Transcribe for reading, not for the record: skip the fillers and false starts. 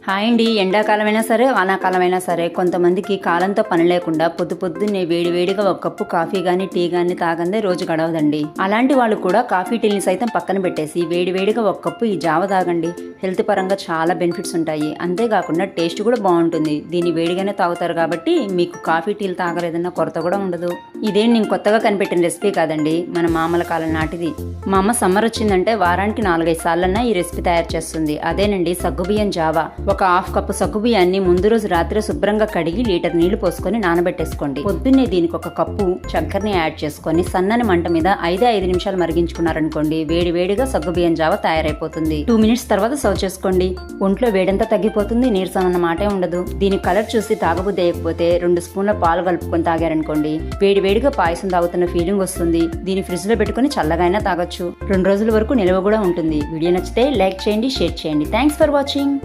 Hi అండి. ఎండాకాలమైనా సరే వానాకాలమైనా సరే కొంతమందికి కాలంతో పని లేకుండా పొద్దున్నే వేడివేడిగా ఒక కప్పు కాఫీ గానీ టీ గానీ తాగందే రోజు గడవదండి. అలాంటి వాళ్ళు కూడా కాఫీ టీని సైతం పక్కన పెట్టేసి వేడివేడిగా ఒక కప్పు ఈ జావ తాగండి. హెల్త్ పరంగా చాలా బెనిఫిట్స్ ఉంటాయి. అంతేకాకుండా టేస్ట్ కూడా బాగుంటుంది. దీన్ని వేడిగానే తాగుతారు కాబట్టి మీకు కాఫీ టీలు తాగలేదన్న కొరత కూడా ఉండదు. ఇదేం నేను కొత్తగా కనిపెట్టిన రెసిపీ కాదండి, మన మామల కాలం నాటిది. మా అమ్మ సమ్మర్ వచ్చిందంటే వారానికి 4-5 సార్లన్నా ఈ రెసిపీ తయారు చేస్తుంది. అదేనండి సగ్గుబియ్యం జావా. ఒక హాఫ్ కప్పు సగ్గుబియ్యాన్ని ముందు రోజు రాత్రి శుభ్రంగా కడిగి లీటర్ నీళ్లు పోసుకొని నానబెట్టేసుకోండి. పొద్దున్నే దీనికి ఒక కప్పు చక్కెరని యాడ్ చేసుకొని సన్నని మంట మీద 5 నిమిషాలు మరిగించుకున్నారనుకోండి, వేడివేడిగా సగ్గుబియ్యం జావా తయారైపోతుంది. 2 మినిట్స్ తర్వాత సర్వ్ చేసుకోండి. ఒంట్లో వేడంతా తగ్గిపోతుంది, నీరసం అన్న మాటే ఉండదు. దీని కలర్ చూసి తాగబుద్ధి అయ్యకపోతే 2 స్పూన్ల పాలు కలుపుకొని తాగారనుకోండి, వేడివేడిగా పాయసం తాగుతున్న ఫీలింగ్ వస్తుంది. దీన్ని ఫ్రిడ్జ్ లో పెట్టుకుని చల్లగా అయినా తాగొచ్చు. 2 రోజుల వరకు నిల్వ కూడా ఉంటుంది. వీడియో నచ్చితే లైక్ చేయండి, షేర్ చేయండి. Thanks for watching.